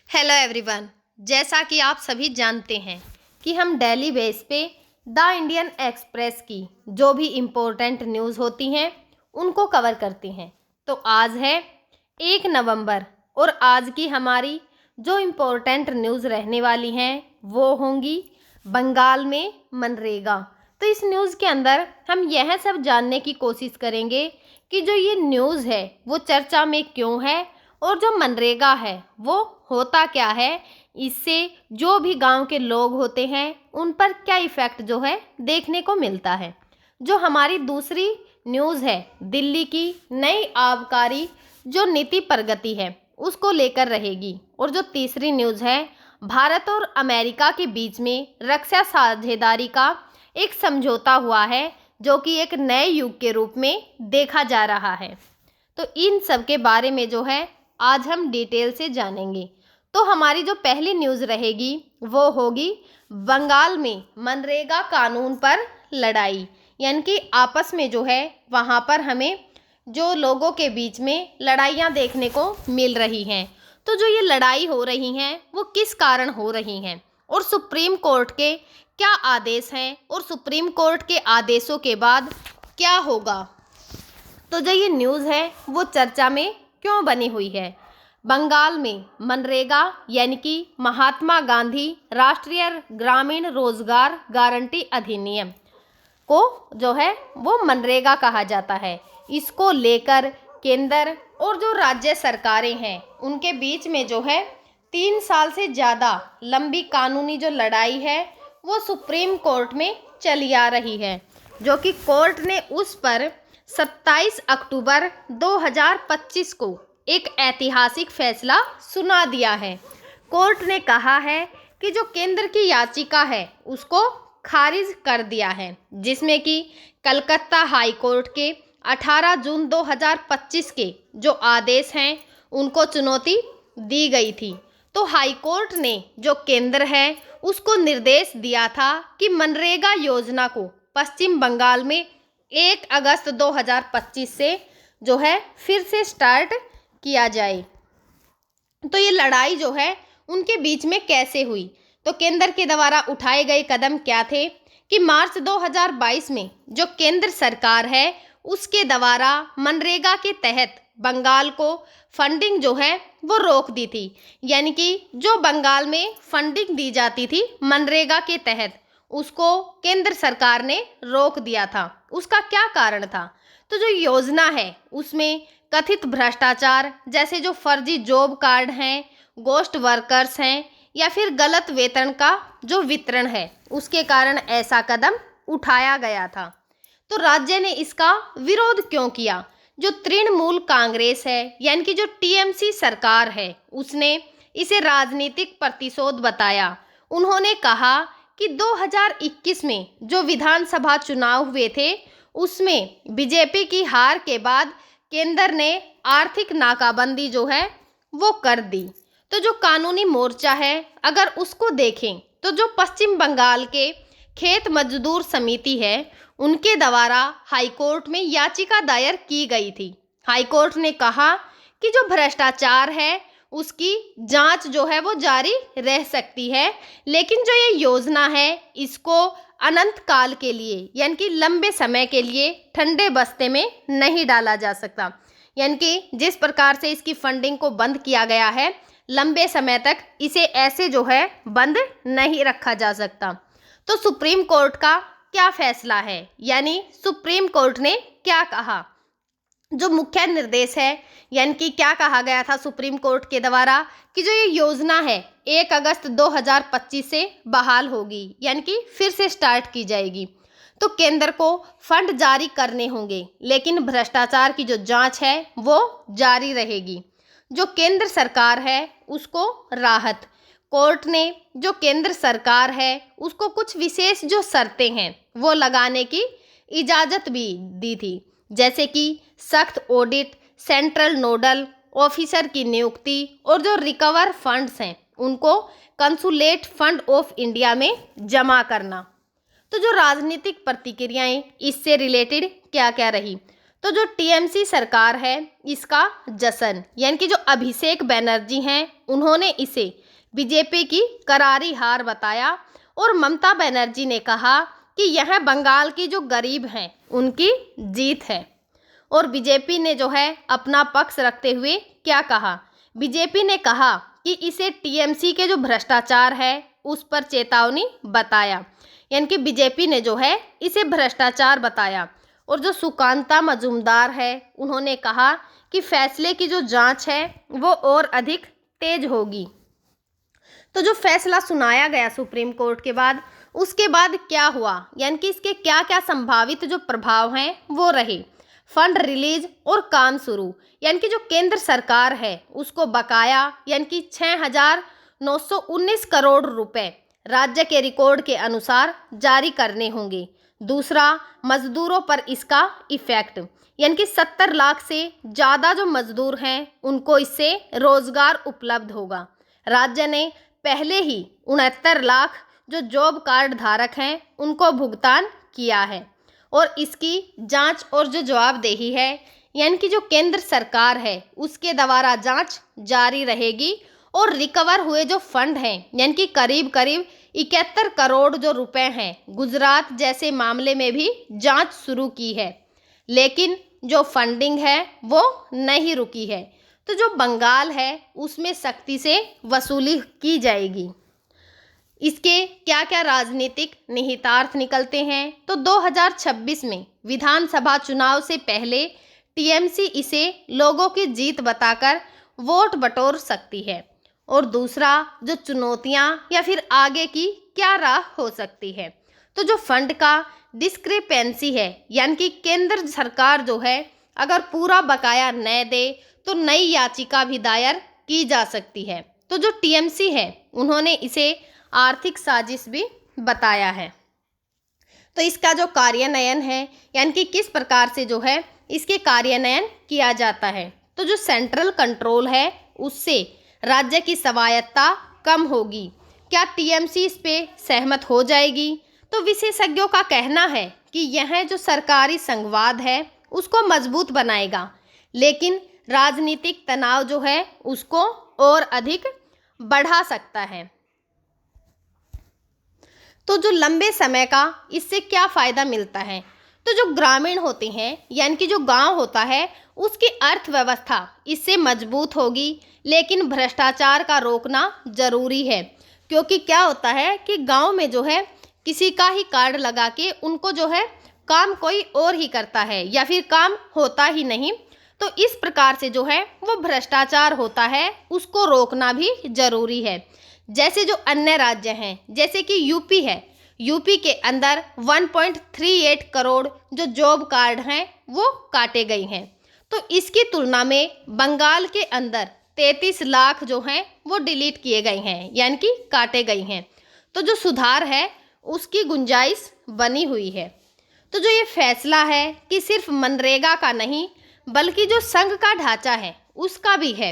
Hello everyone. जैसा कि आप सभी जानते हैं कि हम डेली बेस पे द इंडियन एक्सप्रेस की जो भी इम्पोर्टेंट न्यूज़ होती हैं उनको कवर करते हैं। तो आज है 1 नवंबर और आज की हमारी जो इम्पोर्टेंट न्यूज़ रहने वाली हैं वो होंगी बंगाल में मनरेगा। तो इस न्यूज़ के अंदर हम यह सब जानने की कोशिश करेंगे कि जो ये न्यूज़ है वो चर्चा में क्यों है और जो मनरेगा है वो होता क्या है, इससे जो भी गांव के लोग होते हैं उन पर क्या इफ़ेक्ट जो है देखने को मिलता है। जो हमारी दूसरी न्यूज़ है दिल्ली की नई आबकारी जो नीति प्रगति है उसको लेकर रहेगी। और जो तीसरी न्यूज़ है भारत और अमेरिका के बीच में रक्षा साझेदारी का एक समझौता हुआ है जो कि एक नए युग के रूप में देखा जा रहा है। तो इन सब के बारे में जो है आज हम डिटेल से जानेंगे। तो हमारी जो पहली न्यूज़ रहेगी वो होगी बंगाल में मनरेगा कानून पर लड़ाई, यानी कि आपस में जो है वहाँ पर हमें जो लोगों के बीच में लड़ाइयाँ देखने को मिल रही हैं। तो जो ये लड़ाई हो रही हैं वो किस कारण हो रही हैं और सुप्रीम कोर्ट के क्या आदेश हैं और सुप्रीम कोर्ट के आदेशों के बाद क्या होगा। तो जो ये न्यूज़ है वो चर्चा में क्यों बनी हुई है। बंगाल में मनरेगा यानी कि महात्मा गांधी राष्ट्रीय ग्रामीण रोजगार गारंटी अधिनियम को जो है वो मनरेगा कहा जाता है। इसको लेकर केंद्र और जो राज्य सरकारें हैं उनके बीच में जो है 3 साल से ज़्यादा लंबी कानूनी जो लड़ाई है वो सुप्रीम कोर्ट में चली आ रही है, जो कि कोर्ट ने उस पर 27 अक्टूबर 2025 को एक ऐतिहासिक फैसला सुना दिया है। कोर्ट ने कहा है कि जो केंद्र की याचिका है उसको खारिज कर दिया है, जिसमें कि कलकत्ता हाई कोर्ट के 18 जून 2025 के जो आदेश हैं उनको चुनौती दी गई थी। तो हाई कोर्ट ने जो केंद्र है उसको निर्देश दिया था कि मनरेगा योजना को पश्चिम बंगाल में 1 अगस्त 2025 से जो है फिर से स्टार्ट किया जाए। तो ये लड़ाई जो है उनके बीच में कैसे हुई, तो केंद्र के द्वारा उठाए गए कदम क्या थे कि मार्च 2022 में जो केंद्र सरकार है उसके द्वारा मनरेगा के तहत बंगाल को फंडिंग जो है वो रोक दी थी। यानी कि जो बंगाल में फंडिंग दी जाती थी मनरेगा के तहत उसको केंद्र सरकार ने रोक दिया था। उसका क्या कारण था, तो जो योजना है उसमें कथित भ्रष्टाचार जैसे जो फर्जी जॉब कार्ड हैं, गोस्ट वर्कर्स हैं या फिर गलत वेतन का जो वितरण है उसके कारण ऐसा कदम उठाया गया था। तो राज्य ने इसका विरोध क्यों किया। जो तृणमूल कांग्रेस है यानी कि जो टीएमसी सरकार है उसने इसे राजनीतिक प्रतिशोध बताया। उन्होंने कहा कि 2021 में जो विधानसभा चुनाव हुए थे उसमें बीजेपी की हार के बाद केंद्र ने आर्थिक नाकाबंदी जो है वो कर दी। तो जो कानूनी मोर्चा है अगर उसको देखें तो जो पश्चिम बंगाल के खेत मजदूर समिति है उनके द्वारा हाईकोर्ट में याचिका दायर की गई थी। हाईकोर्ट ने कहा कि जो भ्रष्टाचार है उसकी जांच जो है वो जारी रह सकती है, लेकिन जो ये योजना है इसको अनंत काल के लिए यानी कि लंबे समय के लिए ठंडे बस्ते में नहीं डाला जा सकता। यानी कि जिस प्रकार से इसकी फंडिंग को बंद किया गया है लंबे समय तक इसे ऐसे जो है बंद नहीं रखा जा सकता। तो सुप्रीम कोर्ट का क्या फैसला है, यानी सुप्रीम कोर्ट ने क्या कहा, जो मुख्य निर्देश है यानी कि क्या कहा गया था सुप्रीम कोर्ट के द्वारा कि जो ये योजना है 1 अगस्त 2025 से बहाल होगी यानी कि फिर से स्टार्ट की जाएगी। तो केंद्र को फंड जारी करने होंगे लेकिन भ्रष्टाचार की जो जांच है वो जारी रहेगी। जो केंद्र सरकार है उसको राहत, कोर्ट ने जो केंद्र सरकार है उसको कुछ विशेष जो शर्तें हैं वो लगाने की इजाज़त भी दी थी, जैसे कि सख्त ऑडिट, सेंट्रल नोडल ऑफिसर की नियुक्ति और जो रिकवर फंड्स हैं उनको कंसुलेट फंड ऑफ इंडिया में जमा करना। तो जो राजनीतिक प्रतिक्रियाएं इससे रिलेटेड क्या क्या रही, तो जो टीएमसी सरकार है इसका जश्न, यानी कि जो अभिषेक बैनर्जी हैं उन्होंने इसे बीजेपी की करारी हार बताया और ममता बनर्जी ने कहा कि यह बंगाल की जो गरीब हैं उनकी जीत है। और बीजेपी ने जो है अपना पक्ष रखते हुए क्या कहा, बीजेपी ने कहा कि इसे टीएमसी के जो भ्रष्टाचार है उस पर चेतावनी बताया, यानी कि बीजेपी ने जो है इसे भ्रष्टाचार बताया। और जो सुकांता मजूमदार है उन्होंने कहा कि फैसले की जो जांच है वो और अधिक तेज होगी। तो जो फैसला सुनाया गया सुप्रीम कोर्ट के बाद, उसके बाद क्या हुआ, यानी कि इसके क्या क्या संभावित जो प्रभाव हैं वो रहे। फंड रिलीज और काम शुरू, यानी कि जो केंद्र सरकार है उसको बकाया यानी कि 6,919 करोड़ रुपए राज्य के रिकॉर्ड के अनुसार जारी करने होंगे। दूसरा, मजदूरों पर इसका इफेक्ट, यानी कि 70 लाख से ज़्यादा जो मजदूर हैं उनको इससे रोजगार उपलब्ध होगा। राज्य ने पहले ही 69 लाख जो जॉब कार्ड धारक हैं उनको भुगतान किया है और इसकी जांच और जो जवाबदेही है, यानी कि जो केंद्र सरकार है उसके द्वारा जांच जारी रहेगी। और रिकवर हुए जो फंड हैं, यानी कि करीब करीब 71 करोड़ जो रुपए हैं, गुजरात जैसे मामले में भी जांच शुरू की है, लेकिन जो फंडिंग है वो नहीं रुकी है। तो जो बंगाल है उसमें सख्ती से वसूली की जाएगी। इसके क्या क्या राजनीतिक निहितार्थ निकलते हैं, तो 2026 में विधानसभा चुनाव से पहले टीएमसी इसे लोगों की जीत बताकर वोट बटोर सकती है। और दूसरा, जो चुनौतियां या फिर आगे की क्या राह हो सकती है, तो जो फंड का डिस्क्रिपेंसी है, यानी कि केंद्र सरकार जो है अगर पूरा बकाया न दे तो नई याचिका भी दायर की जा सकती है। तो जो टीएमसी है उन्होंने इसे आर्थिक साजिश भी बताया है। तो इसका जो कार्यान्वयन है, यानी कि किस प्रकार से जो है इसके कार्यान्वयन किया जाता है, तो जो सेंट्रल कंट्रोल है उससे राज्य की स्वायत्ता कम होगी। क्या टीएमसी इस पे सहमत हो जाएगी? तो विशेषज्ञों का कहना है कि यह जो सरकारी संघवाद है उसको मजबूत बनाएगा, लेकिन राजनीतिक तनाव जो है उसको और अधिक बढ़ा सकता है। तो जो लंबे समय का इससे क्या फ़ायदा मिलता है, तो जो ग्रामीण होते हैं यानी कि जो गांव होता है उसकी अर्थव्यवस्था इससे मजबूत होगी, लेकिन भ्रष्टाचार का रोकना ज़रूरी है। क्योंकि क्या होता है कि गांव में जो है किसी का ही कार्ड लगा के उनको जो है काम कोई और ही करता है या फिर काम होता ही नहीं। तो इस प्रकार से जो है वो भ्रष्टाचार होता है, उसको रोकना भी ज़रूरी है। जैसे जो अन्य राज्य हैं, जैसे कि यूपी है, यूपी के अंदर 1.38 करोड़ जो जॉब कार्ड हैं वो काटे गए हैं। तो इसकी तुलना में बंगाल के अंदर 33 लाख जो हैं वो डिलीट किए गए हैं, यानी कि काटे गए हैं। तो जो सुधार है उसकी गुंजाइश बनी हुई है। तो जो ये फैसला है कि सिर्फ मनरेगा का नहीं बल्कि जो संघ का ढांचा है उसका भी है।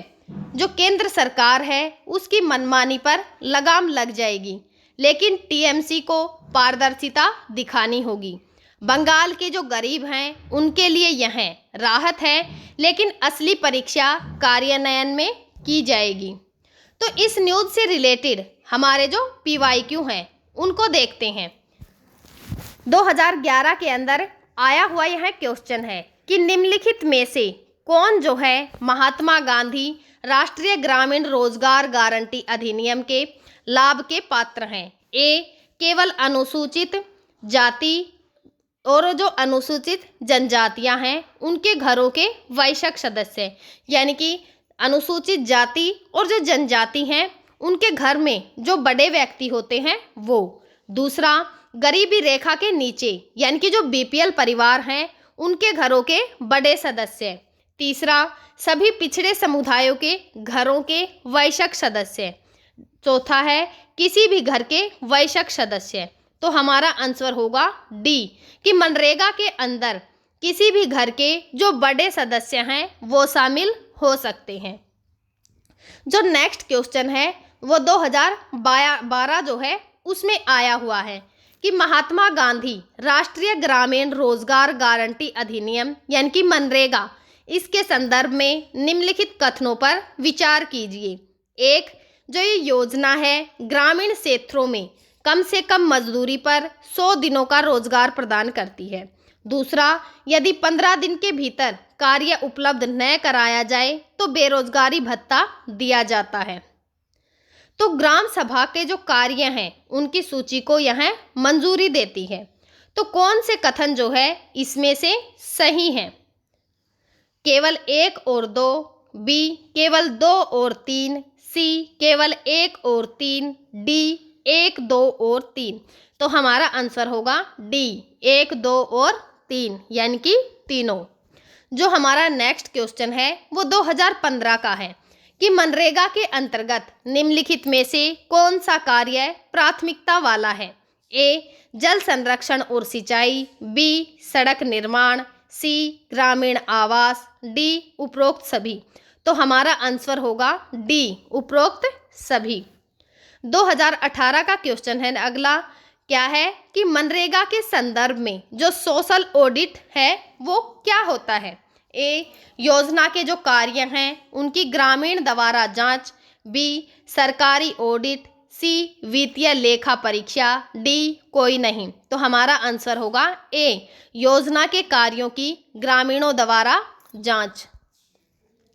जो केंद्र सरकार है उसकी मनमानी पर लगाम लग जाएगी, लेकिन टीएमसी को पारदर्शिता दिखानी होगी। बंगाल के जो गरीब हैं उनके लिए यह राहत है, लेकिन असली परीक्षा कार्यान्वयन में की जाएगी। तो इस न्यूज़ से रिलेटेड हमारे जो PYQ हैं उनको देखते हैं। 2011 के अंदर आया हुआ यह क्वेश्चन है कि निम्नलिखित में से कौन जो है महात्मा गांधी राष्ट्रीय ग्रामीण रोजगार गारंटी अधिनियम के लाभ के पात्र हैं? ए, केवल अनुसूचित जाति और जो अनुसूचित जनजातियां हैं उनके घरों के वयस्क सदस्य, यानी कि अनुसूचित जाति और जो जनजाति हैं उनके घर में जो बड़े व्यक्ति होते हैं वो। दूसरा, गरीबी रेखा के नीचे यानी कि जो BPL परिवार हैं उनके घरों के बड़े सदस्य। तीसरा, सभी पिछड़े समुदायों के घरों के वयस्क सदस्य। चौथा है किसी भी घर के वयस्क सदस्य। तो हमारा आंसर होगा D कि मनरेगा के अंदर किसी भी घर के जो बड़े सदस्य हैं वो शामिल हो सकते हैं। जो नेक्स्ट क्वेश्चन है वो 2012 जो है उसमें आया हुआ है कि महात्मा गांधी राष्ट्रीय ग्रामीण रोजगार गारंटी अधिनियम यानी कि मनरेगा, इसके संदर्भ में निम्नलिखित कथनों पर विचार कीजिए। एक, जो ये योजना है ग्रामीण क्षेत्रों में कम से कम मजदूरी पर 100 दिनों का रोजगार प्रदान करती है। दूसरा, यदि 15 दिन के भीतर कार्य उपलब्ध न कराया जाए तो बेरोजगारी भत्ता दिया जाता है। तो ग्राम सभा के जो कार्य हैं उनकी सूची को यह मंजूरी देती है। तो कौन से कथन जो है इसमें से सही हैं? केवल 1 और 2, बी केवल 2 और 3, सी केवल 1 और 3, डी 1, 2 और 3। तो हमारा आंसर होगा डी 1, 2 और 3 यानी कि तीनों। जो हमारा नेक्स्ट क्वेश्चन है वो 2015 का है कि मनरेगा के अंतर्गत निम्नलिखित में से कौन सा कार्य प्राथमिकता वाला है? ए, जल संरक्षण और सिंचाई, बी, सड़क निर्माण, सी, ग्रामीण आवास, डी, उपरोक्त सभी। तो हमारा आंसर होगा डी, उपरोक्त सभी। 2018 का क्वेश्चन है अगला, क्या है कि मनरेगा के संदर्भ में जो सोशल ऑडिट है वो क्या होता है? ए, योजना के जो कार्य हैं उनकी ग्रामीण द्वारा जांच, बी, सरकारी ऑडिट, सी, वित्तीय लेखा परीक्षा, डी, कोई नहीं। तो हमारा आंसर होगा ए, योजना के कार्यों की ग्रामीणों द्वारा जांच।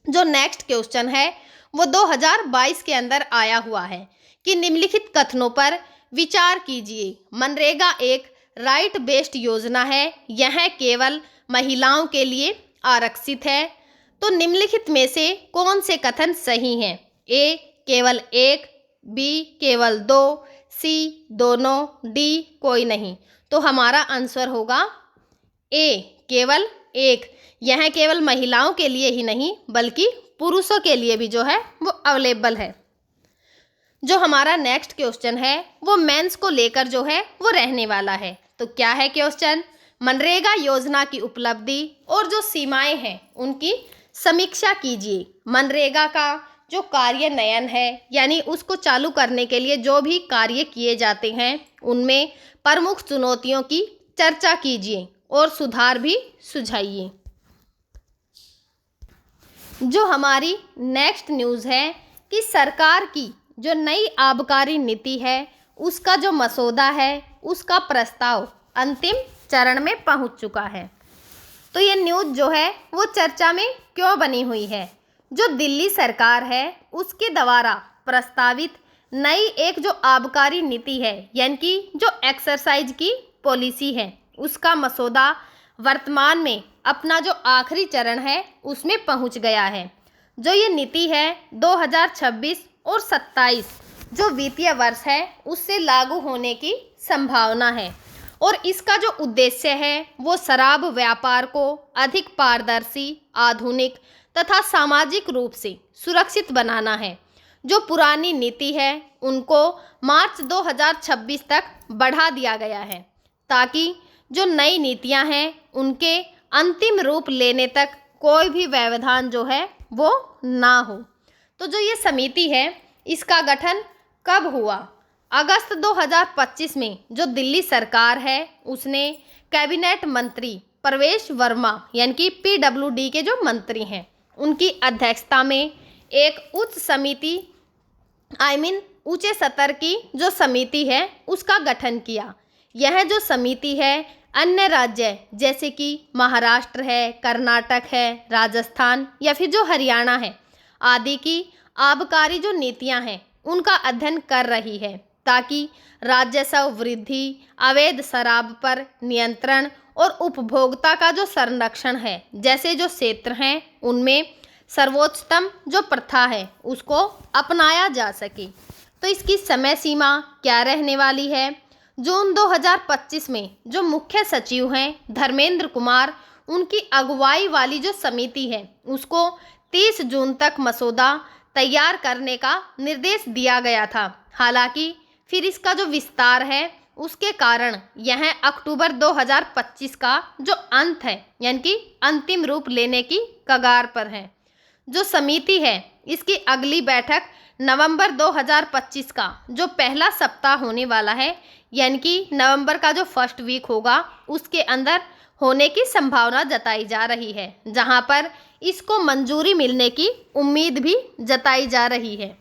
जो नेक्स्ट क्वेश्चन है वो 2022 के अंदर आया हुआ है कि निम्नलिखित कथनों पर विचार कीजिए। मनरेगा एक राइट बेस्ड योजना है, यह केवल महिलाओं के लिए आरक्षित है। तो निम्नलिखित में से कौन से कथन सही हैं? ए, केवल 1, बी, केवल 2, सी, दोनों, डी, कोई नहीं। तो हमारा आंसर होगा ए, केवल 1। यह केवल महिलाओं के लिए ही नहीं बल्कि पुरुषों के लिए भी जो है वो अवेलेबल है। जो हमारा नेक्स्ट क्वेश्चन है वो मेंस को लेकर जो है वो रहने वाला है। तो क्या है क्वेश्चन? मनरेगा योजना की उपलब्धि और जो सीमाएं हैं उनकी समीक्षा कीजिए। मनरेगा का जो कार्यान्वयन है यानी उसको चालू करने के लिए जो भी कार्य किए जाते हैं उनमें प्रमुख चुनौतियों की चर्चा कीजिए और सुधार भी सुझाइए। जो हमारी नेक्स्ट न्यूज़ है कि सरकार की जो नई आबकारी नीति है उसका जो मसौदा है उसका प्रस्ताव अंतिम चरण में पहुंच चुका है। तो ये न्यूज़ जो है वो चर्चा में क्यों बनी हुई है? जो दिल्ली सरकार है उसके द्वारा प्रस्तावित नई एक जो आबकारी नीति है यानी कि जो एक्सरसाइज की पॉलिसी है उसका मसौदा वर्तमान में अपना जो आखिरी चरण है उसमें पहुंच गया है। जो ये नीति है 2026 और 27 जो वित्तीय वर्ष है उससे लागू होने की संभावना है और इसका जो उद्देश्य है वो शराब व्यापार को अधिक पारदर्शी, आधुनिक तथा सामाजिक रूप से सुरक्षित बनाना है। जो पुरानी नीति है उनको मार्च 2026 तक बढ़ा दिया गया है ताकि जो नई नीतियां हैं उनके अंतिम रूप लेने तक कोई भी व्यवधान जो है वो ना हो। तो जो ये समिति है इसका गठन कब हुआ? अगस्त 2025 में जो दिल्ली सरकार है उसने कैबिनेट मंत्री प्रवेश वर्मा यानी कि PWD के जो मंत्री हैं उनकी अध्यक्षता में एक उच्च समिति ऊंचे स्तर की जो समिति है उसका गठन किया। यह जो समिति है अन्य राज्य जैसे कि महाराष्ट्र है, कर्नाटक है, राजस्थान या फिर जो हरियाणा है आदि की आबकारी जो नीतियां हैं उनका अध्ययन कर रही है ताकि राजस्व वृद्धि, अवैध शराब पर नियंत्रण और उपभोक्ता का जो संरक्षण है जैसे जो क्षेत्र हैं उनमें सर्वोच्चतम जो प्रथा है उसको अपनाया जा सके। तो इसकी समय सीमा क्या रहने वाली है? जून 2025 में जो मुख्य सचिव हैं धर्मेंद्र कुमार उनकी अगुवाई वाली जो समिति है उसको 30 जून तक मसौदा तैयार करने का निर्देश दिया गया था। हालांकि फिर इसका जो विस्तार है उसके कारण यह अक्टूबर 2025 का जो अंत है यानी कि अंतिम रूप लेने की कगार पर है। जो समिति है इसकी अगली बैठक नवंबर 2025 का जो पहला सप्ताह होने वाला है, यानी कि नवंबर का जो फर्स्ट वीक होगा उसके अंदर होने की संभावना जताई जा रही है, जहां पर इसको मंजूरी मिलने की उम्मीद भी जताई जा रही है।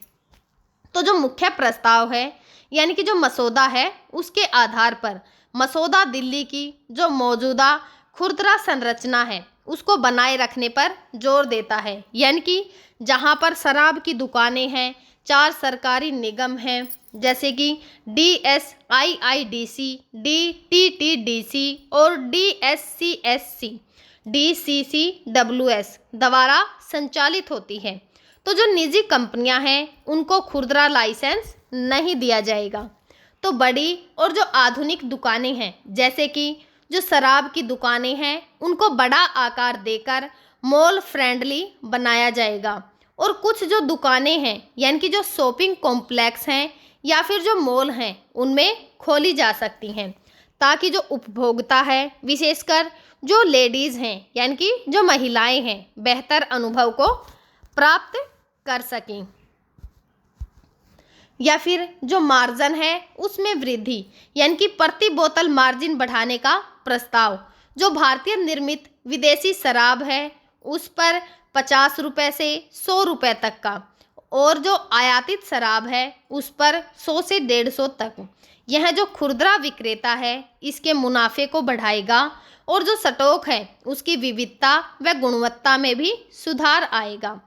तो जो मुख्य प्रस्ताव है यानी कि जो मसौदा है उसके आधार पर मसौदा दिल्ली की जो मौजूदा खुरदरा संरचना है उसको बनाए रखने पर जोर देता है, यानी कि जहां पर शराब की दुकानें हैं, 4 सरकारी निगम हैं जैसे कि DSIIDC, DTTDC और DSCSC, DCCWS द्वारा संचालित होती है। तो जो निजी कंपनियां हैं उनको खुरदरा लाइसेंस नहीं दिया जाएगा। तो बड़ी और जो आधुनिक दुकानें हैं जैसे कि जो शराब की दुकानें हैं उनको बड़ा आकार देकर मॉल फ्रेंडली बनाया जाएगा, और कुछ जो दुकानें हैं यानी कि जो शॉपिंग कॉम्प्लेक्स हैं या फिर जो मॉल हैं उनमें खोली जा सकती हैं, ताकि जो उपभोक्ता है विशेषकर जो लेडीज़ हैं यानी कि जो महिलाएं हैं बेहतर अनुभव को प्राप्त कर सकें। या फिर जो मार्जिन है उसमें वृद्धि यानी कि प्रति बोतल मार्जिन बढ़ाने का प्रस्ताव। जो भारतीय निर्मित विदेशी शराब है उस पर 50 रुपये से 100 रुपये तक का, और जो आयातित शराब है उस पर 100 से 150 तक। यह जो खुरदरा विक्रेता है इसके मुनाफे को बढ़ाएगा, और जो स्टॉक है उसकी विविधता व गुणवत्ता में भी सुधार आएगा।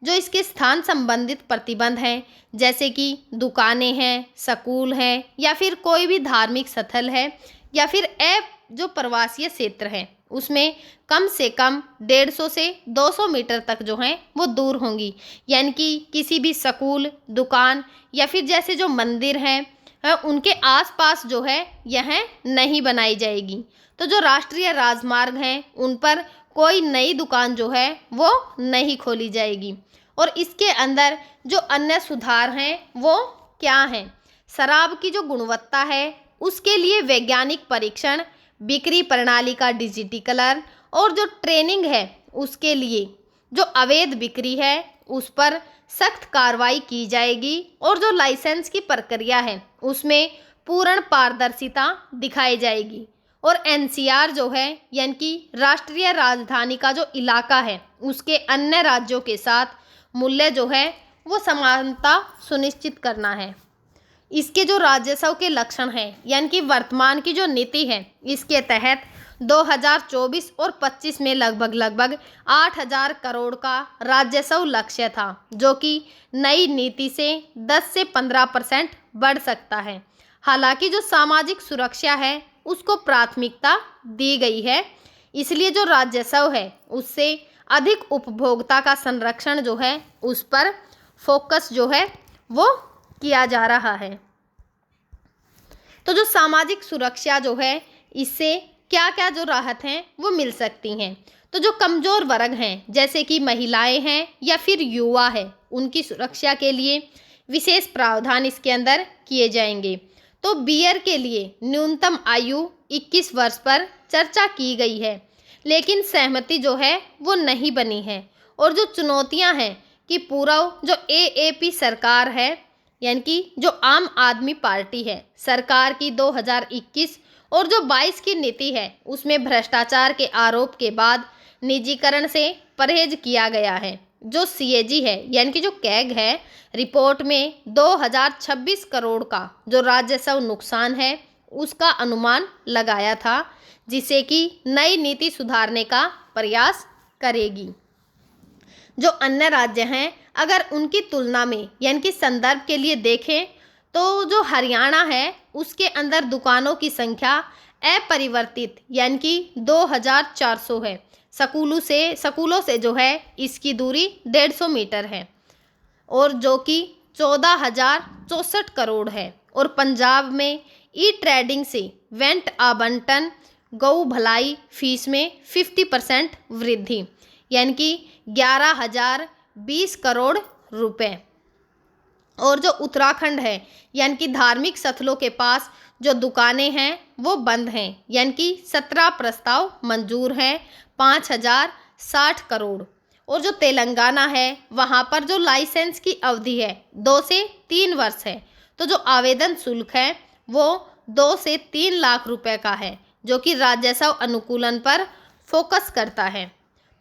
जो इसके स्थान संबंधित प्रतिबंध हैं जैसे कि दुकानें हैं, स्कूल हैं या फिर कोई भी धार्मिक स्थल है या फिर जो प्रवासीय क्षेत्र है उसमें कम से कम 150 से 200 मीटर तक जो हैं वो दूर होंगी, यानी कि किसी भी स्कूल, दुकान या फिर जैसे जो मंदिर हैं उनके आसपास जो है यह नहीं बनाई जाएगी। तो जो राष्ट्रीय राजमार्ग हैं उन पर कोई नई दुकान जो है वो नहीं खोली जाएगी। और इसके अंदर जो अन्य सुधार हैं वो क्या हैं? शराब की जो गुणवत्ता है उसके लिए वैज्ञानिक परीक्षण, बिक्री प्रणाली का डिजिटीकरण, और जो ट्रेनिंग है उसके लिए जो अवैध बिक्री है उस पर सख्त कार्रवाई की जाएगी, और जो लाइसेंस की प्रक्रिया है उसमें पूर्ण पारदर्शिता दिखाई जाएगी। और NCR जो है यानी कि राष्ट्रीय राजधानी का जो इलाका है उसके अन्य राज्यों के साथ मूल्य जो है वो समानता सुनिश्चित करना है। इसके जो राजस्व के लक्षण हैं यानी कि वर्तमान की जो नीति है इसके तहत 2024 और 25 में लगभग 8,000 करोड़ का राजस्व लक्ष्य था, जो कि नई नीति से 10 से 15% बढ़ सकता है। हालांकि जो सामाजिक सुरक्षा है उसको प्राथमिकता दी गई है, इसलिए जो राजस्व है उससे अधिक उपभोक्ता का संरक्षण जो है उस पर फोकस जो है वो किया जा रहा है। तो जो सामाजिक सुरक्षा जो है इससे क्या क्या जो राहत हैं वो मिल सकती हैं। तो जो कमज़ोर वर्ग हैं जैसे कि महिलाएं हैं या फिर युवा है उनकी सुरक्षा के लिए विशेष प्रावधान इसके अंदर किए जाएंगे। तो बियर के लिए न्यूनतम आयु 21 वर्ष पर चर्चा की गई है, लेकिन सहमति जो है वो नहीं बनी है। और जो चुनौतियां हैं कि पूर्व जो AAP सरकार है यानी कि जो आम आदमी पार्टी है, सरकार की 2021 और जो 22 की नीति है उसमें भ्रष्टाचार के आरोप के बाद निजीकरण से परहेज किया गया है। जो CAG है यानी कि जो कैग है रिपोर्ट में 2026 करोड़ का जो राजस्व नुकसान है उसका अनुमान लगाया था, जिसे कि नई नीति सुधारने का प्रयास करेगी। जो अन्य राज्य हैं अगर उनकी तुलना में यानी कि संदर्भ के लिए देखें तो जो हरियाणा है उसके अंदर दुकानों की संख्या अपरिवर्तित यानी कि 2400 है। स्कूलों से जो है इसकी दूरी 150 मीटर है, और जो कि 14,064 करोड़ है। और पंजाब में ट्रेडिंग से वेंट आवंटन, गौ भलाई फीस में 50% वृद्धि यानी कि 11,020 करोड़ रुपए। और जो उत्तराखंड है यानी कि धार्मिक स्थलों के पास जो दुकानें हैं वो बंद हैं, यानी कि 17 प्रस्ताव मंजूर हैं, 5,060 करोड़। और जो तेलंगाना है वहाँ पर जो लाइसेंस की अवधि है 2 से 3 वर्ष है। तो जो आवेदन शुल्क है वो 2 से 3 लाख रुपए का है, जो कि राजस्व अनुकूलन पर फोकस करता है।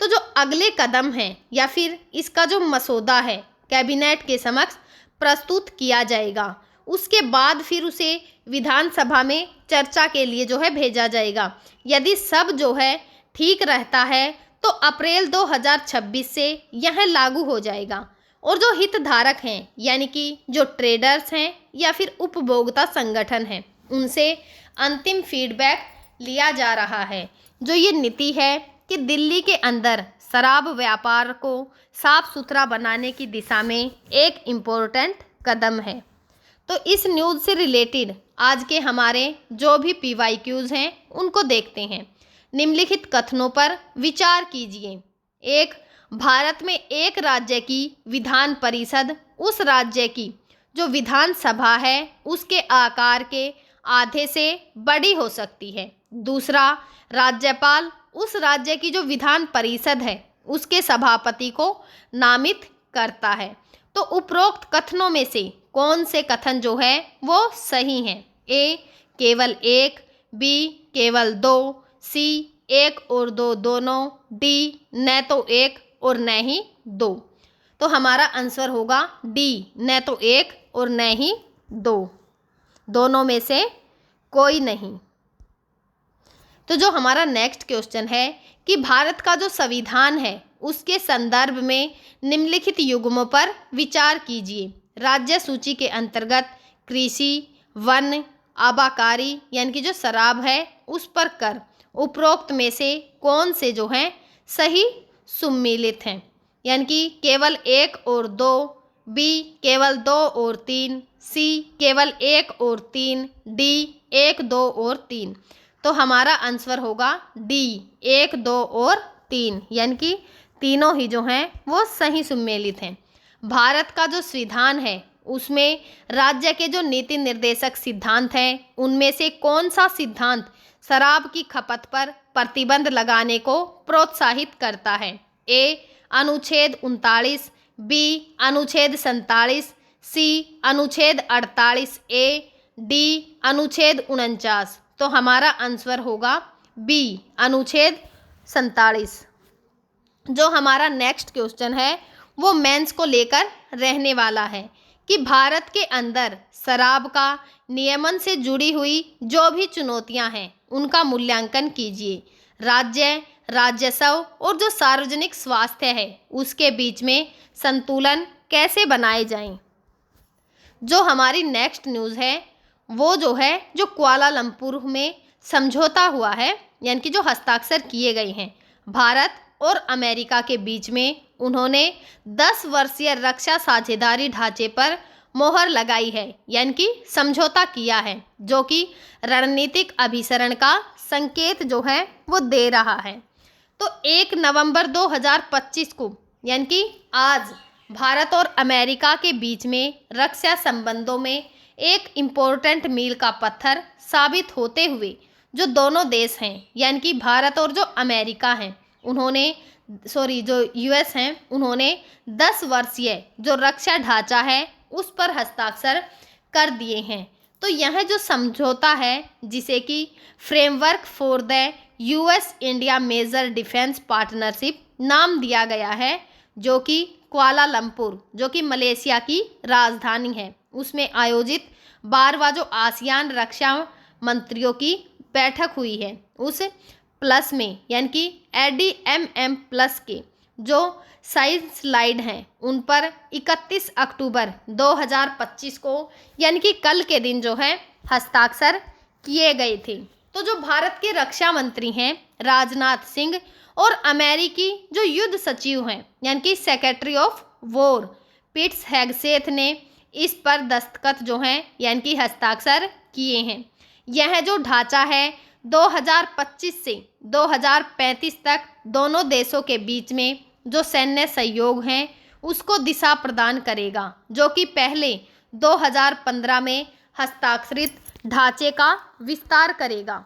तो जो अगले कदम है या फिर इसका जो मसौदा है कैबिनेट के समक्ष प्रस्तुत किया जाएगा, उसके बाद फिर उसे विधानसभा में चर्चा के लिए जो है भेजा जाएगा। यदि सब जो है ठीक रहता है तो अप्रैल 2026 से यह लागू हो जाएगा। और जो हितधारक हैं यानी कि जो ट्रेडर्स हैं या फिर उपभोक्ता संगठन हैं, उनसे अंतिम फीडबैक लिया जा रहा है। जो ये नीति है कि दिल्ली के अंदर शराब व्यापार को साफ सुथरा बनाने की दिशा में एक इम्पोर्टेंट कदम है। तो इस न्यूज़ से रिलेटेड आज के हमारे जो भी PYQs हैं उनको देखते हैं। निम्नलिखित कथनों पर विचार कीजिए। 1. भारत में एक राज्य की विधान परिषद उस राज्य की जो विधानसभा है उसके आकार के आधे से बड़ी हो सकती है। 2. राज्यपाल उस राज्य की जो विधान परिषद है उसके सभापति को नामित करता है। तो उपरोक्त कथनों में से कौन से कथन जो है वो सही हैं? A. केवल 1, B. केवल 2, C. 1 और 2 दोनों, D. न तो 1 और न ही 2। तो हमारा आंसर होगा D, न तो 1 और न ही 2, दोनों में से कोई नहीं। तो जो हमारा नेक्स्ट क्वेश्चन है कि भारत का जो संविधान है उसके संदर्भ में निम्नलिखित युग्मों पर विचार कीजिए। राज्य सूची के अंतर्गत कृषि, वन, आबाकारी यानी कि जो शराब है उस पर कर, उपरोक्त में से कौन से जो हैं सही सम्मिलित हैं? यानी कि केवल 1 और 2, B. केवल 2 और 3, C. केवल 1 और 3, D. 1, 2 और 3। तो हमारा आंसर होगा D, 1, 2 और 3, यानी कि तीनों ही जो हैं वो सही सम्मिलित हैं। भारत का जो संविधान है उसमें राज्य के जो नीति निर्देशक सिद्धांत हैं उनमें से कौन सा सिद्धांत शराब की खपत पर प्रतिबंध लगाने को प्रोत्साहित करता है? A. अनुच्छेद 39, B. अनुच्छेद 47, C. अनुच्छेद 48A, D. अनुच्छेद 49। तो हमारा आंसर होगा B, अनुच्छेद 47। जो हमारा नेक्स्ट क्वेश्चन है वो मेंस को लेकर रहने वाला है कि भारत के अंदर शराब का नियमन से जुड़ी हुई जो भी चुनौतियां हैं उनका मूल्यांकन कीजिए। राज्य, राजस्व और जो सार्वजनिक स्वास्थ्य है उसके बीच में संतुलन कैसे बनाए जाएं। जो हमारी नेक्स्ट न्यूज़ है वो जो है जो कुआलालंपुर में समझौता हुआ है यानी कि जो हस्ताक्षर किए गए हैं भारत और अमेरिका के बीच में, उन्होंने 10 वर्षीय रक्षा साझेदारी ढांचे पर मोहर लगाई है यानी कि समझौता किया है, जो कि रणनीतिक अभिसरण का संकेत जो है वो दे रहा है। तो 1 नवंबर 2025 को यानी कि आज भारत और अमेरिका के बीच में रक्षा संबंधों में एक इम्पोर्टेंट मील का पत्थर साबित होते हुए जो दोनों देश हैं यानी कि भारत और जो अमेरिका हैं उन्होंने जो US हैं उन्होंने 10 वर्षीय जो रक्षा ढांचा है उस पर हस्ताक्षर कर दिए हैं। तो यह जो समझौता है जिसे कि framework for the US India major defence partnership नाम दिया गया है, जो कि कुआलालंपुर जो कि मलेशिया की राजधानी है उसमें आयोजित 12वां जो आसियान रक्षा मंत्रियों की बैठक हुई है उस प्लस में यानी कि ADMM प्लस के जो साइड स्लाइड हैं उन पर 31 अक्टूबर 2025 को यानी कि कल के दिन जो है हस्ताक्षर किए गए थे। तो जो भारत के रक्षा मंत्री हैं राजनाथ सिंह और अमेरिकी जो युद्ध सचिव हैं यानी कि सेक्रेटरी ऑफ वॉर पिट्स हेगसेथ ने इस पर दस्तखत जो हैं यानी कि हस्ताक्षर किए हैं। यह जो ढांचा है 2025 से 2035 तक दोनों देशों के बीच में जो सैन्य सहयोग हैं उसको दिशा प्रदान करेगा, जो कि पहले 2015 में हस्ताक्षरित ढांचे का विस्तार करेगा।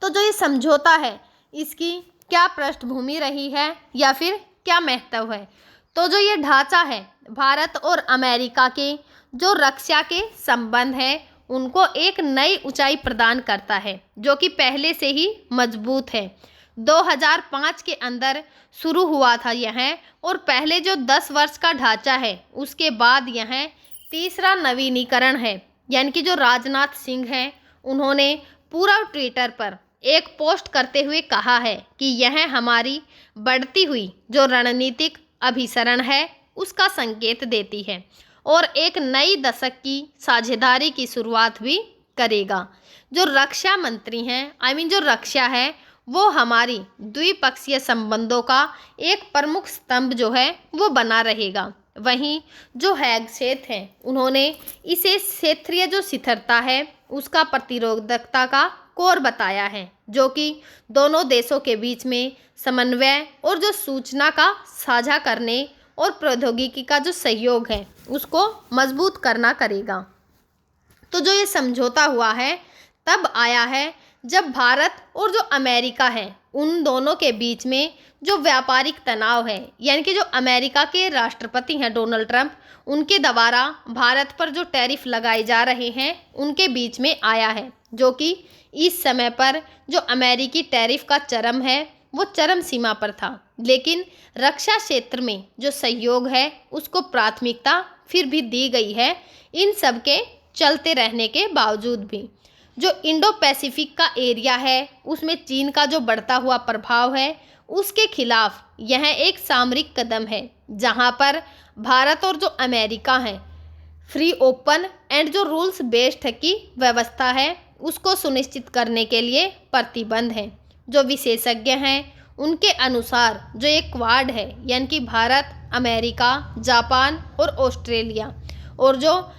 तो जो ये समझौता है इसकी क्या पृष्ठभूमि रही है या फिर क्या महत्व है। तो जो ये ढांचा है भारत और अमेरिका के जो रक्षा के संबंध है उनको एक नई ऊंचाई प्रदान करता है, जो कि पहले से ही मजबूत है। 2005 के अंदर शुरू हुआ था यह, और पहले जो 10 वर्ष का ढांचा है उसके बाद यह तीसरा नवीनीकरण है। यानी कि जो राजनाथ सिंह हैं उन्होंने पूरा ट्विटर पर एक पोस्ट करते हुए कहा है कि यह हमारी बढ़ती हुई जो रणनीतिक अभिसरण है उसका संकेत देती है और एक नई दशक की साझेदारी की शुरुआत भी करेगा। जो रक्षा मंत्री हैं जो रक्षा है वो हमारी द्विपक्षीय संबंधों का एक प्रमुख स्तंभ जो है वो बना रहेगा। वहीं जो हैगसेथ हैं उन्होंने इसे क्षेत्रीय जो स्थिरता है उसका प्रतिरोधकता का कोर बताया है, जो कि दोनों देशों के बीच में समन्वय और जो सूचना का साझा करने और प्रौद्योगिकी का जो सहयोग है उसको मजबूत करना करेगा। तो जो ये समझौता हुआ है तब आया है जब भारत और जो अमेरिका है उन दोनों के बीच में जो व्यापारिक तनाव है, यानी कि जो अमेरिका के राष्ट्रपति हैं डोनाल्ड ट्रंप, उनके द्वारा भारत पर जो टैरिफ लगाए जा रहे हैं उनके बीच में आया है, जो कि इस समय पर जो अमेरिकी टैरिफ का चरम है वो चरम सीमा पर था। लेकिन रक्षा क्षेत्र में जो सहयोग है उसको प्राथमिकता फिर भी दी गई है, इन सब के चलते रहने के बावजूद भी। जो इंडो पैसिफिक का एरिया है उसमें चीन का जो बढ़ता हुआ प्रभाव है उसके खिलाफ यह एक सामरिक कदम है, जहां पर भारत और जो अमेरिका है फ्री ओपन एंड जो रूल्स बेस्ड की व्यवस्था है उसको सुनिश्चित करने के लिए प्रतिबंध है। जो विशेषज्ञ हैं उनके अनुसार जो एक क्वाड है, यानी कि भारत, अमेरिका, जापान और ऑस्ट्रेलिया, और जो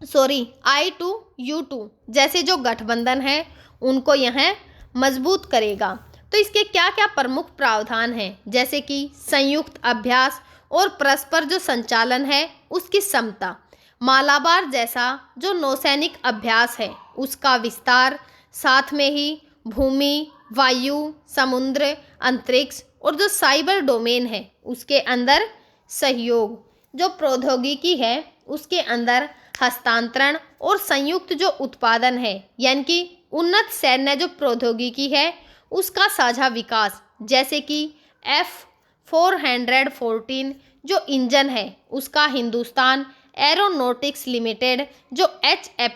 I2U2 जैसे जो गठबंधन है उनको यह मजबूत करेगा। तो इसके क्या क्या प्रमुख प्रावधान हैं, जैसे कि संयुक्त अभ्यास और परस्पर जो संचालन है उसकी क्षमता, मालाबार जैसा जो नौसैनिक अभ्यास है उसका विस्तार, साथ में ही भूमि, वायु, समुद्र, अंतरिक्ष और जो साइबर डोमेन है उसके अंदर सहयोग, जो प्रौद्योगिकी है उसके अंदर हस्तांतरण और संयुक्त जो उत्पादन है, यानी कि उन्नत सैन्य जो प्रौद्योगिकी है उसका साझा विकास, जैसे कि F414 जो इंजन है उसका हिंदुस्तान एरोनॉटिक्स लिमिटेड जो HAL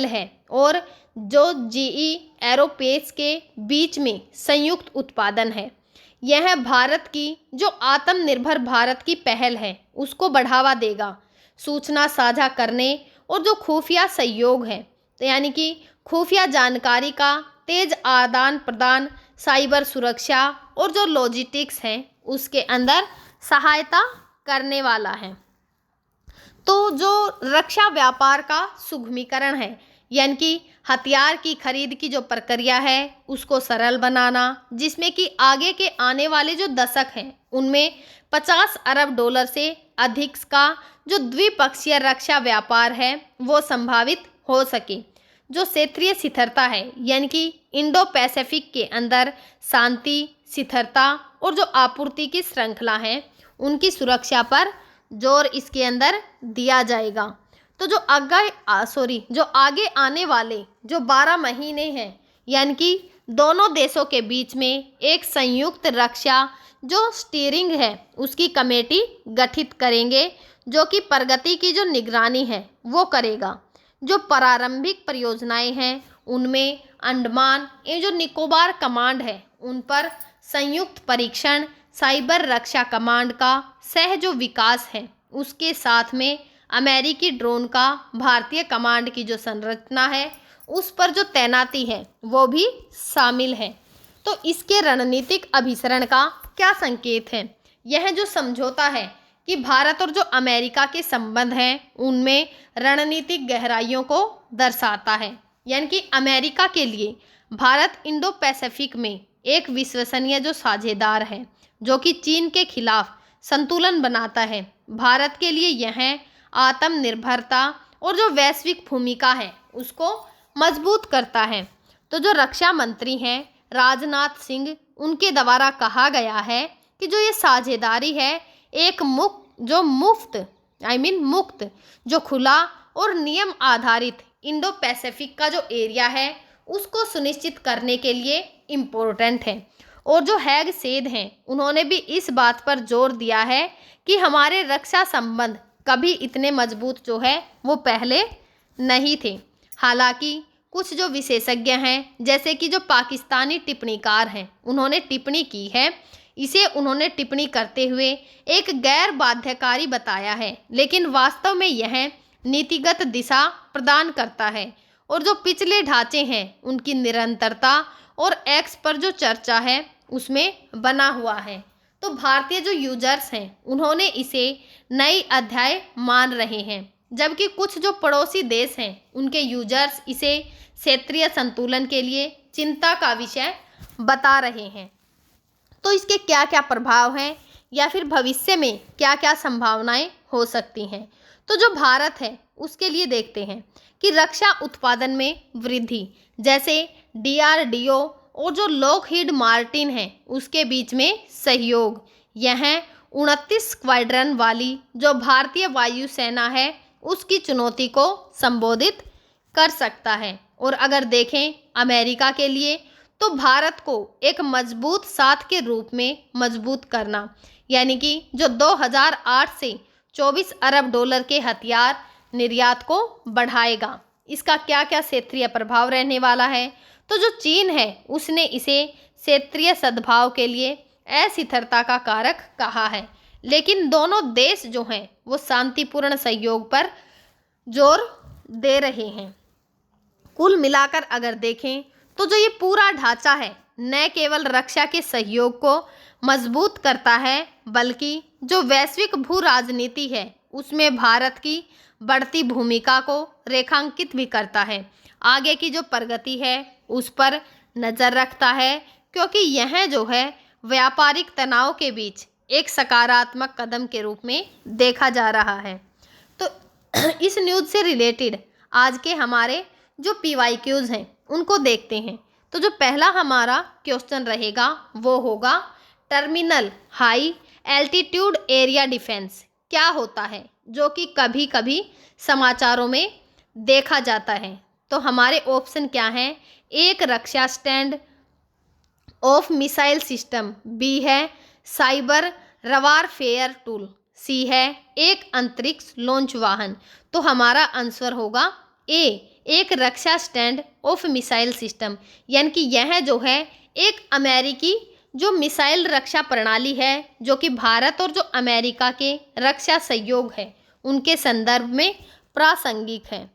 है और जो GE एरोस्पेस के बीच में संयुक्त उत्पादन है। यह भारत की जो आत्मनिर्भर भारत की पहल है उसको बढ़ावा देगा। सूचना साझा करने और जो खुफिया सहयोग है, तो यानी कि खुफिया जानकारी का तेज आदान प्रदान, साइबर सुरक्षा और जो लॉजिस्टिक्स हैं उसके अंदर सहायता करने वाला है। तो जो रक्षा व्यापार का सुगमीकरण है, यानी कि हथियार की खरीद की जो प्रक्रिया है उसको सरल बनाना, जिसमें कि आगे के आने वाले जो दशक हैं उनमें $50 अरब से अधिक का जो द्विपक्षीय रक्षा व्यापार है वो संभावित हो सके। जो क्षेत्रीय स्थिरता है, यानी कि इंडो पैसिफिक के अंदर शांति, स्थिरता और जो आपूर्ति की श्रृंखला है उनकी सुरक्षा पर जोर इसके अंदर दिया जाएगा। तो जो आगे आने वाले जो 12 महीने हैं, यानी कि दोनों देशों के बीच में एक संयुक्त रक्षा जो स्टीयरिंग है उसकी कमेटी गठित करेंगे, जो कि प्रगति की जो निगरानी है वो करेगा। जो प्रारंभिक परियोजनाएं हैं उनमें अंडमान ये जो निकोबार कमांड है उन पर संयुक्त परीक्षण, साइबर रक्षा कमांड का सह जो विकास है, उसके साथ में अमेरिकी ड्रोन का भारतीय कमांड की जो संरचना है उस पर जो तैनाती है वो भी शामिल है। तो इसके रणनीतिक अभिसरण का क्या संकेत है? यह जो समझौता है कि भारत और जो अमेरिका के संबंध हैं उनमें रणनीतिक गहराइयों को दर्शाता है, यानी कि अमेरिका के लिए भारत इंडो पैसिफिक में एक विश्वसनीय जो साझेदार है जो कि चीन के खिलाफ संतुलन बनाता है। भारत के लिए यह आत्मनिर्भरता और जो वैश्विक भूमिका है उसको मजबूत करता है। तो जो रक्षा मंत्री हैं राजनाथ सिंह उनके द्वारा कहा गया है कि जो ये साझेदारी है एक मुक्त जो खुला और नियम आधारित इंडो पैसिफिक का जो एरिया है उसको सुनिश्चित करने के लिए इम्पोर्टेंट है। और जो हैग सेध हैं उन्होंने भी इस बात पर जोर दिया है कि हमारे रक्षा संबंध कभी इतने मजबूत जो है वो पहले नहीं थे। हालांकि कुछ जो विशेषज्ञ हैं जैसे कि जो पाकिस्तानी टिप्पणीकार हैं उन्होंने टिप्पणी की है, इसे उन्होंने टिप्पणी करते हुए एक गैर बाध्यकारी बताया है, लेकिन वास्तव में यह नीतिगत दिशा प्रदान करता है और जो पिछले ढांचे हैं उनकी निरंतरता और एक्स पर जो चर्चा है उसमें बना हुआ है। तो भारतीय जो यूजर्स हैं उन्होंने इसे नई अध्याय मान रहे हैं, जबकि कुछ जो पड़ोसी देश हैं उनके यूजर्स इसे क्षेत्रीय संतुलन के लिए चिंता का विषय बता रहे हैं। तो इसके क्या क्या प्रभाव हैं या फिर भविष्य में क्या क्या संभावनाएं हो सकती हैं। तो जो भारत है उसके लिए देखते हैं कि रक्षा उत्पादन में वृद्धि, जैसे DRDO और जो लॉकहीड मार्टिन है उसके बीच में सहयोग, यह 29 स्क्वाड्रन वाली जो भारतीय वायुसेना है उसकी चुनौती को संबोधित कर सकता है। और अगर देखें अमेरिका के लिए तो भारत को एक मजबूत साथ के रूप में मजबूत करना, यानी कि जो 2008 से 24 अरब डॉलर के हथियार निर्यात को बढ़ाएगा। इसका क्या क्या क्षेत्रीय प्रभाव रहने वाला है। तो जो चीन है उसने इसे क्षेत्रीय सद्भाव के लिए अस्थिरता का कारक कहा है, लेकिन दोनों देश जो हैं वो शांतिपूर्ण सहयोग पर जोर दे रहे हैं। कुल मिलाकर अगर देखें तो जो ये पूरा ढांचा है न केवल रक्षा के सहयोग को मजबूत करता है बल्कि जो वैश्विक भू राजनीति है उसमें भारत की बढ़ती भूमिका को रेखांकित भी करता है। आगे की जो प्रगति है उस पर नज़र रखता है, क्योंकि यह जो है व्यापारिक तनाव के बीच एक सकारात्मक कदम के रूप में देखा जा रहा है। तो इस न्यूज़ से रिलेटेड आज के हमारे जो PYQs हैं उनको देखते हैं। तो जो पहला हमारा क्वेश्चन रहेगा वो होगा terminal high altitude area defence क्या होता है, जो कि कभी कभी समाचारों में देखा जाता है। तो हमारे ऑप्शन क्या हैं, एक रक्षा stand off missile system, b है साइबर रवारफेयर टूल, सी है एक अंतरिक्ष लॉन्च वाहन। तो हमारा आंसर होगा ए, एक रक्षा स्टैंड ऑफ मिसाइल सिस्टम, यानी कि यह जो है एक अमेरिकी जो मिसाइल रक्षा प्रणाली है जो कि भारत और जो अमेरिका के रक्षा सहयोग है उनके संदर्भ में प्रासंगिक है।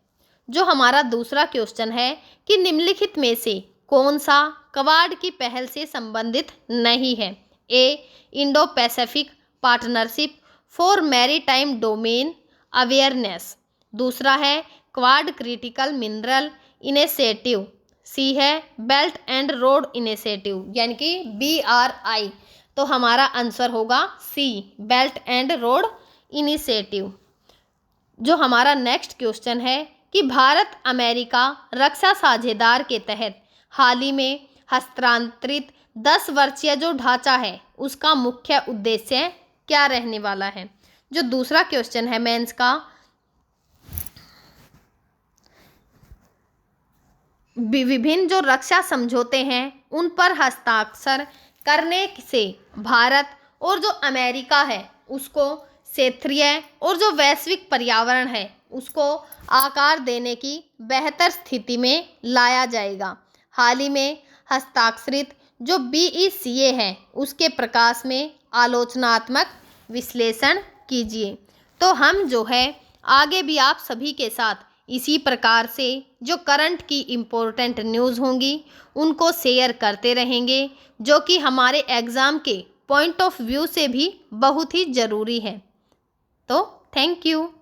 जो हमारा दूसरा क्वेश्चन है कि निम्नलिखित में से कौन सा क्वाड की पहल से संबंधित नहीं है। A, Indo Pacific partnership for maritime domain awareness, दूसरा है Quad critical mineral initiative, c है बेल्ट एंड रोड इनिशिएटिव यानी कि BRI। तो हमारा आंसर होगा सी, बेल्ट एंड रोड इनिशिएटिव। जो हमारा नेक्स्ट क्वेश्चन है कि भारत अमेरिका रक्षा साझेदार के तहत हाल ही में हस्तांतरित 10 वर्षीय जो ढांचा है उसका मुख्य उद्देश्य क्या रहने वाला है। जो दूसरा क्वेश्चन है मेंस का, विभिन्न जो रक्षा समझौते हैं उन पर हस्ताक्षर करने से भारत और जो अमेरिका है उसको क्षेत्रीय और जो वैश्विक पर्यावरण है उसको आकार देने की बेहतर स्थिति में लाया जाएगा। हाल ही में हस्ताक्षरित जो BECA है उसके प्रकाश में आलोचनात्मक विश्लेषण कीजिए। तो हम जो है आगे भी आप सभी के साथ इसी प्रकार से जो करंट की इम्पोर्टेंट न्यूज़ होंगी उनको शेयर करते रहेंगे, जो कि हमारे एग्ज़ाम के पॉइंट ऑफ व्यू से भी बहुत ही ज़रूरी है। तो थैंक यू।